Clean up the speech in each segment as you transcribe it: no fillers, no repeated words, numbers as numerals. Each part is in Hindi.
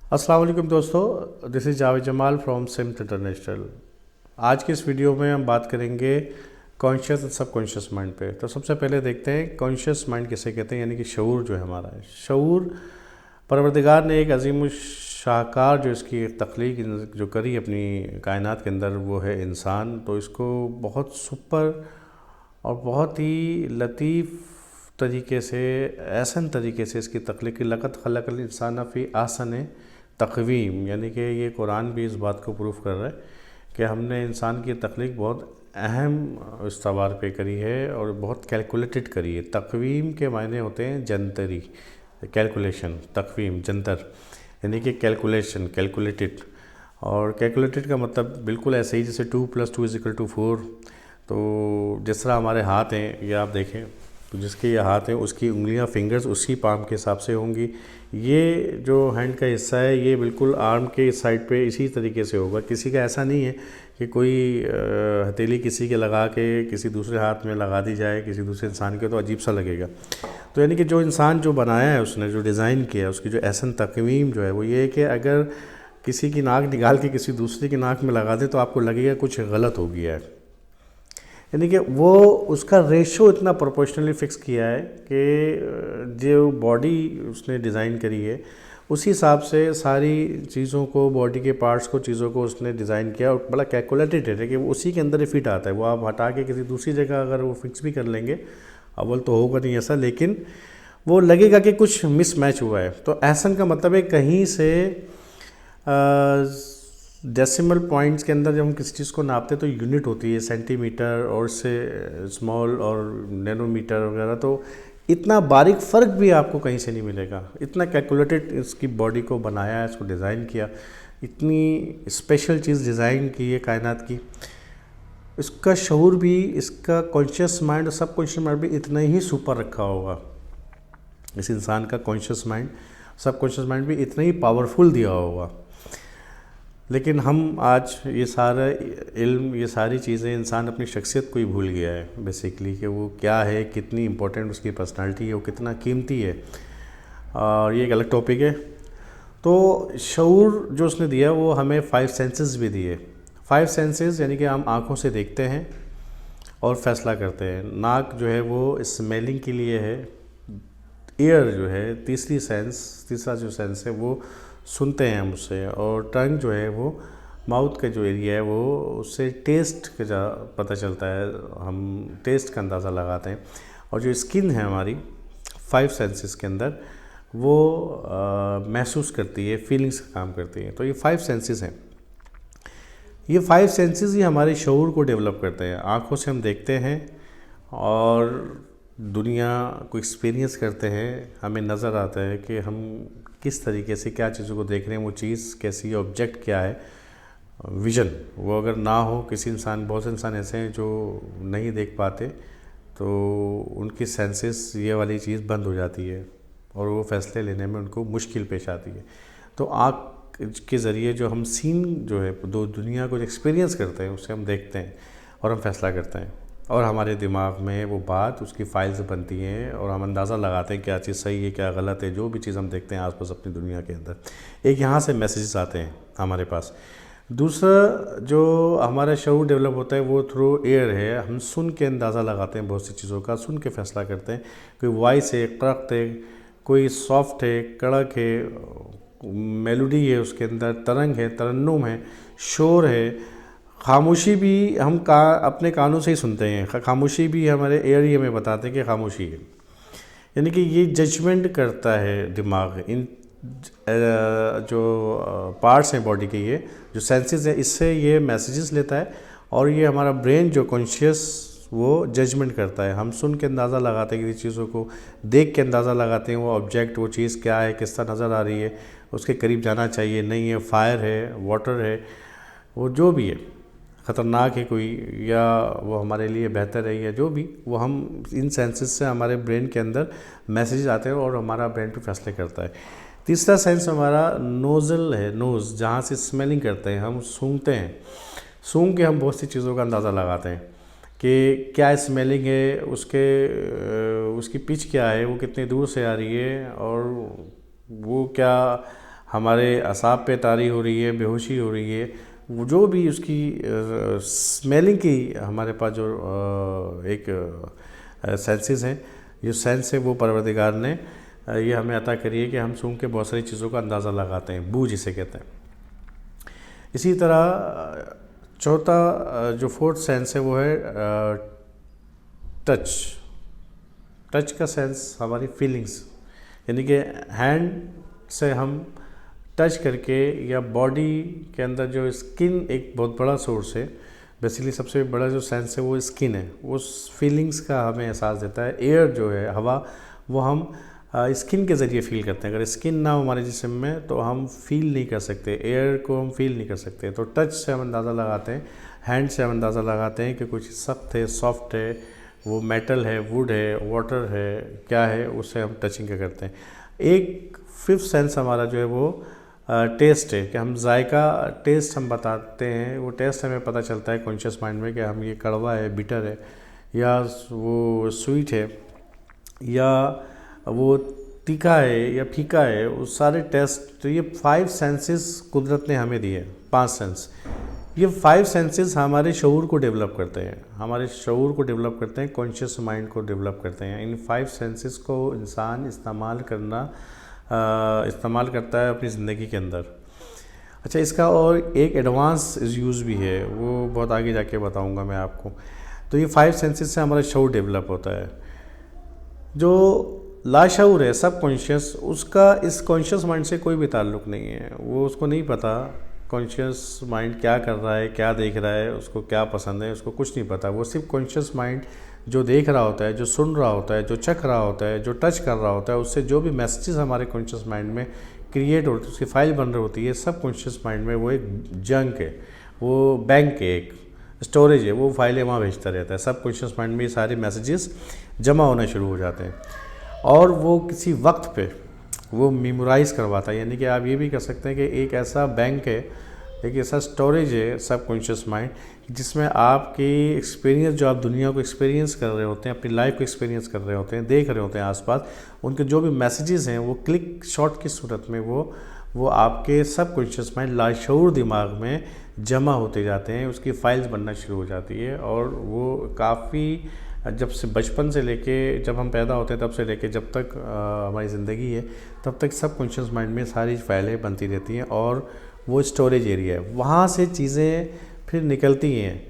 अस्सलाम वालेकुम दोस्तों, this is Javed Jamal from Simt international. आज की इस वीडियो में हम बात करेंगे कॉन्शियस और सबकॉन्शियस माइंड पे। तो सबसे पहले देखते हैं कॉन्शियस माइंड किसे कहते हैं, यानी कि शऊर जो है हमारा है। शऊर परवरदिगार ने एक अजीम शाहकार जो इसकी तख्लीक जो करी अपनी कायनात के अंदर, वो है इंसान। तो इसको बहुत सुपर और बहुत ही लतीफ़ तरीके से, एहसन तरीके से इसकी तख्लीक की लक़द खलक़ल इंसान फ़ी अहसन तक़वीम, यानी कि ये कुरान भी इस बात को प्रूफ कर रहा है कि हमने इंसान की तख्लीक बहुत अहम इस्तवार पे करी है और बहुत कैलकुलेटेड करी है। तक़वीम के मायने होते हैं जंतरी, कैलकुलेशन, तक़वीम जंतर यानी कि कैलकुलेशन, कैलकुलेटेड। और कैलकुलेटेड का मतलब बिल्कुल ऐसे ही जैसे 2 + 2 = 4। तो जिस तरह हमारे हाथ हैं, ये आप देखें, तो जिसके ये हाथ हैं उसकी उंगलियां, फिंगर्स उसी पाम के हिसाब से होंगी। ये जो हैंड का हिस्सा है ये बिल्कुल आर्म के इस साइड पे इसी तरीके से होगा। किसी का ऐसा नहीं है कि कोई हथेली किसी के लगा के किसी दूसरे हाथ में लगा दी जाए किसी दूसरे इंसान के, तो अजीब सा लगेगा। तो यानी कि जो इंसान जो बनाया है, उसने जो डिज़ाइन किया है, उसकी जो एहसन तक़वीम जो है वो ये है कि अगर किसी की नाक निकाल के किसी दूसरे की नाक में लगा दे तो आपको लगेगा कुछ गलत हो गया है। यानी कि वो उसका रेशो इतना प्रोपोर्शनली फ़िक्स किया है कि जो बॉडी उसने डिज़ाइन करी है उसी हिसाब से सारी चीज़ों को, बॉडी के पार्ट्स को, चीज़ों को उसने डिज़ाइन किया और बड़ा कैलकुलेटेड है कि वो उसी के अंदर ही फिट आता है। वो आप हटा के किसी दूसरी जगह अगर वो फिक्स भी कर लेंगे, अव्वल तो होगा नहीं ऐसा, लेकिन वो लगेगा कि कुछ मिसमैच हुआ है। तो एहसन का मतलब है कहीं से डेसिमल पॉइंट्स के अंदर जब हम किसी चीज़ को नापते हैं तो यूनिट होती है सेंटीमीटर और से स्मॉल और नैनोमीटर वगैरह। तो इतना बारीक फ़र्क भी आपको कहीं से नहीं मिलेगा। इतना कैलकुलेटेड इसकी बॉडी को बनाया है, इसको डिज़ाइन किया, इतनी स्पेशल चीज़ डिज़ाइन की है कायनात की। इसका शऊर भी, इसका कॉन्शियस माइंड और सब कॉन्शियस माइंड भी इतना ही सुपर रखा होगा। इस इंसान का कॉन्शियस माइंड, सब कॉन्शियस माइंड भी इतना ही पावरफुल दिया होगा। लेकिन हम आज ये सारा इल्म, ये सारी चीज़ें, इंसान अपनी शख्सियत को ही भूल गया है बेसिकली, कि वो क्या है, कितनी इम्पोर्टेंट उसकी पर्सनालिटी है, वो कितना कीमती है। और ये एक अलग टॉपिक है। तो शऊर जो उसने दिया वो हमें 5 सेंसेस भी दिए। 5 सेंसेस यानी कि हम आँखों से देखते हैं और फैसला करते हैं। नाक जो है वो स्मेलिंग के लिए है। ईयर जो है तीसरा जो सेंस है वो सुनते हैं हम उससे। और टंग जो है वो माउथ का जो एरिया है वो उससे टेस्ट का पता चलता है, हम टेस्ट का अंदाज़ा लगाते हैं। और जो स्किन है हमारी 5 सेंसेस के अंदर, वो महसूस करती है, फीलिंग्स का काम करती है। तो ये 5 सेंसेस हैं। ये 5 सेंसेस ही हमारे शऊर को डेवलप करते हैं। आँखों से हम देखते हैं और दुनिया को एक्सपीरियंस करते हैं, हमें नज़र आता है कि हम किस तरीके से क्या चीज़ों को देख रहे हैं, वो चीज़ कैसी है, ऑब्जेक्ट क्या है। विज़न वो अगर ना हो, किसी इंसान, बहुत से इंसान ऐसे हैं जो नहीं देख पाते, तो उनकी सेंसेस ये वाली चीज़ बंद हो जाती है और वो फ़ैसले लेने में उनको मुश्किल पेश आती है। तो आँख के ज़रिए जो हम सीन जो है, दो दुनिया को एक्सपीरियंस करते हैं, उसे हम देखते हैं और हम फैसला करते हैं। और हमारे दिमाग में वो बात, उसकी फाइल्स बनती हैं और हम अंदाज़ा लगाते हैं क्या चीज़ सही है, क्या गलत है। जो भी चीज़ हम देखते हैं आसपास अपनी दुनिया के अंदर, एक यहाँ से मैसेजेस आते हैं हमारे पास। दूसरा जो हमारा शऊर डेवलप होता है वो थ्रू एयर है। हम सुन के अंदाज़ा लगाते हैं बहुत सी चीज़ों का, सुन के फ़ैसला करते हैं। कोई वॉइस है, क्रख्त है, कोई सॉफ्ट है, कड़क है, मेलोडी है, उसके अंदर तरंग है, तरन्नुम है, शोर है। खामोशी भी हम अपने कानों से ही सुनते हैं। खामोशी भी हमारे एयर ही हमें बताते हैं कि खामोशी है। यानी कि ये जजमेंट करता है दिमाग, इन जो पार्ट्स हैं बॉडी के, ये जो सेंसेस हैं, इससे ये मैसेजेस लेता है और ये हमारा ब्रेन जो कॉन्शियस, वो जजमेंट करता है। हम सुन के अंदाज़ा लगाते हैं किसी चीज़ों को, देख के अंदाज़ा लगाते हैं वो ऑब्जेक्ट, वो चीज़ क्या है, किस तरह नज़र आ रही है, उसके करीब जाना चाहिए, नहीं है, फायर है, वाटर है, वो जो भी है, ख़तरनाक है कोई, या वो हमारे लिए बेहतर है, या जो भी, वो हम इन सेंसेस से हमारे ब्रेन के अंदर मैसेज आते हैं और हमारा ब्रेन पे फैसले करता है। तीसरा सेंस हमारा नोज़ल है, नोज़, जहाँ से स्मेलिंग करते हैं, हम सूंघते हैं। सूंघ के हम बहुत सी चीज़ों का अंदाज़ा लगाते हैं कि क्या स्मेलिंग है, उसकी पिच क्या है, वो कितनी दूर से आ रही है, और वो क्या हमारे असाब पे तारी हो रही है, बेहोशी हो रही है, वो जो भी उसकी स्मेलिंग की हमारे पास जो एक सेंसेस हैं, जो सेंस है वो परवरदिगार ने ये हमें अता करी है कि हम सूंघ के बहुत सारी चीज़ों का अंदाज़ा लगाते हैं, बू जिसे कहते हैं। इसी तरह चौथा जो फोर्थ सेंस है वो है टच। टच का सेंस हमारी फीलिंग्स, यानी कि हैंड से हम टच करके, या बॉडी के अंदर जो स्किन एक बहुत बड़ा सोर्स है, बेसिकली सबसे बड़ा जो सेंस है वो स्किन है, उस फीलिंग्स का हमें एहसास देता है। एयर जो है, हवा, वो हम स्किन के ज़रिए फील करते हैं। अगर स्किन ना हो हमारे जिस्म में तो हम फील नहीं कर सकते, एयर को हम फील नहीं कर सकते। तो टच से हम अंदाज़ा लगाते हैं, हैंड से हम अंदाज़ा लगाते हैं कि कुछ सख्त है, सॉफ्ट है, वो मेटल है, वुड है, वाटर है, क्या है, उससे हम टचिंग का करते हैं। एक फिफ्थ सेंस हमारा जो है वो टेस्ट है, कि हम जायका टेस्ट हम बताते हैं। वो टेस्ट हमें पता चलता है कॉन्शियस माइंड में कि हम ये कड़वा है, बिटर है, या वो स्वीट है, या वो तीखा है या फीका है, वो सारे टेस्ट। तो ये 5 सेंसेस कुदरत ने हमें दिए, 5 सेंस। ये 5 सेंसेस हमारे शऊर को डेवलप करते हैं, हमारे शऊर को डेवलप करते हैं, कॉन्शियस माइंड को डेवलप करते हैं। इन 5 सेंसेस को इंसान इस्तेमाल करता है अपनी ज़िंदगी के अंदर। अच्छा, इसका और एक एडवांस यूज़ भी है, वो बहुत आगे जाके बताऊंगा मैं आपको। तो ये 5 सेंसेस से हमारा शऊर डेवलप होता है। जो लाशऊर है, सब कॉन्शियस, उसका इस कॉन्शियस माइंड से कोई भी ताल्लुक़ नहीं है। वो उसको नहीं पता कॉन्शियस माइंड क्या कर रहा है, क्या देख रहा है, उसको क्या पसंद है, उसको कुछ नहीं पता। वो सिर्फ कॉन्शियस माइंड जो देख रहा होता है, जो सुन रहा होता है, जो चख रहा होता है, जो टच कर रहा होता है, उससे जो भी मैसेजेस हमारे कॉन्शियस माइंड में क्रिएट होती है, उसकी फाइल बन रही होती है, सब कॉन्शियस माइंड में वो एक जंक है, वो बैंक है, एक स्टोरेज है, वो फाइलें वहाँ भेजता रहता है। सब कॉन्शियस माइंड में ये सारे मैसेजेस जमा होना शुरू हो जाते हैं, और वो किसी वक्त पे वो मेमोराइज़ करवाता है। यानी कि आप ये भी कह सकते हैं कि एक ऐसा बैंक है, एक ऐसा स्टोरेज है सब कॉन्शियस माइंड, जिसमें आपकी एक्सपीरियंस, जो आप दुनिया को एक्सपीरियंस कर रहे होते हैं, अपनी लाइफ को एक्सपीरियंस कर रहे होते हैं, देख रहे होते हैं आसपास, उनके जो भी मैसेजेस हैं वो क्लिक शॉट की सूरत में वो आपके सब कॉन्शियस माइंड, लाशऊर दिमाग में जमा होते जाते हैं, उसकी फाइल्स बनना शुरू हो जाती है। और वो काफ़ी, जब से बचपन से लेके जब हम पैदा होते हैं तब से लेके जब तक हमारी ज़िंदगी है, तब तक सब कॉन्शियस माइंड में सारी फाइलें बनती रहती हैं, और वो स्टोरेज एरिया है। वहाँ से चीज़ें फिर निकलती हैं,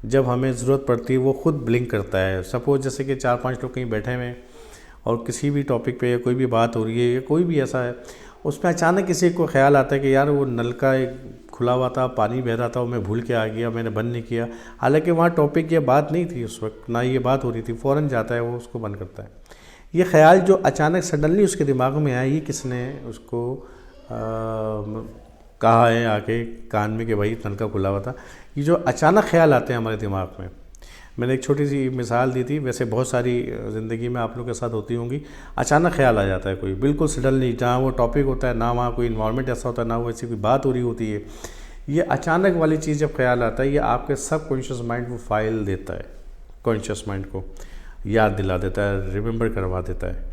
जब हमें ज़रूरत पड़ती है वो खुद ब्लिंक करता है। सपोज़ जैसे कि 4-5 लोग कहीं बैठे हुए हैं और किसी भी टॉपिक पे कोई भी बात हो रही है, या कोई भी ऐसा है, उसमें अचानक किसी को ख्याल आता है कि यार वो नल का एक खुला हुआ था, पानी बह रहा था, वो मैं भूल के आ गया, मैंने बंद नहीं किया। हालांकि वहाँ टॉपिक ये बात नहीं थी उस वक्त, ना ये बात हो रही थी, फ़ौरन जाता है वो उसको बंद करता है। ये ख्याल जो अचानक सडनली उसके दिमाग में आया, ये किसने उसको कहा है आके कान में कि भाई नल का खुला हुआ था। ये जो अचानक ख्याल आते हैं हमारे दिमाग में, मैंने एक छोटी सी मिसाल दी थी, वैसे बहुत सारी ज़िंदगी में आप लोगों के साथ होती होंगी। अचानक ख्याल आ जाता है कोई, बिल्कुल सडनली, जहाँ वो टॉपिक होता है ना वहाँ कोई इन्वायरमेंट ऐसा होता है, ना वो ऐसी कोई बात हो रही होती है। ये अचानक वाली चीज़ जब ख्याल आता है, ये आपके सब कॉन्शियस माइंड वो फाइल देता है, कॉन्शियस माइंड को याद दिला देता है, रिमेंबर करवा देता है,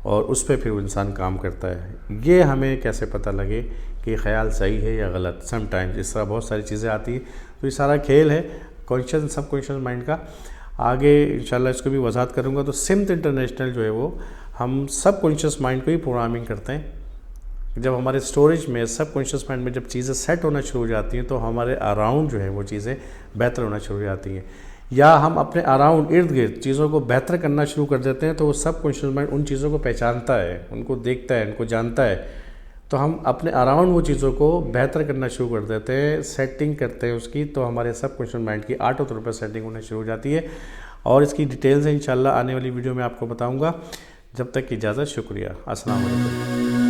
और उस पर फिर वो इंसान काम करता है। ये हमें कैसे पता लगे कि ख्याल सही है या गलत? समटाइम्स इस तरह बहुत सारी चीज़ें आती हैं। तो ये सारा खेल है कॉन्शियस सब कॉन्शियस माइंड का। आगे इंशाल्लाह इसको भी वजाहत करूँगा। तो सिम्त इंटरनेशनल जो है वो हम सब कॉन्शियस माइंड को ही प्रोग्रामिंग करते हैं। जब हमारे स्टोरेज में सब कॉन्शियस माइंड में जब चीज़ें सेट होना शुरू हो जाती हैं, तो हमारे अराउंड जो है वो चीज़ें बेहतर होना शुरू हो जाती हैं। या हम अपने अराउंड, इर्द गिर्द चीज़ों को बेहतर करना शुरू कर देते हैं, तो वो सब कॉन्शियस माइंड उन चीज़ों को पहचानता है, उनको देखता है, उनको जानता है। तो हम अपने अराउंड वो चीज़ों को बेहतर करना शुरू कर देते हैं, सेटिंग करते हैं उसकी, तो हमारे सब कॉन्शियस माइंड की ऑटो तौर पर सेटिंग होना शुरू हो जाती है। और इसकी डिटेल्स इंशाल्लाह आने वाली वीडियो में आपको बताऊंगा। जब तक की इजाज़त, शुक्रिया, अस्सलाम वालेकुम।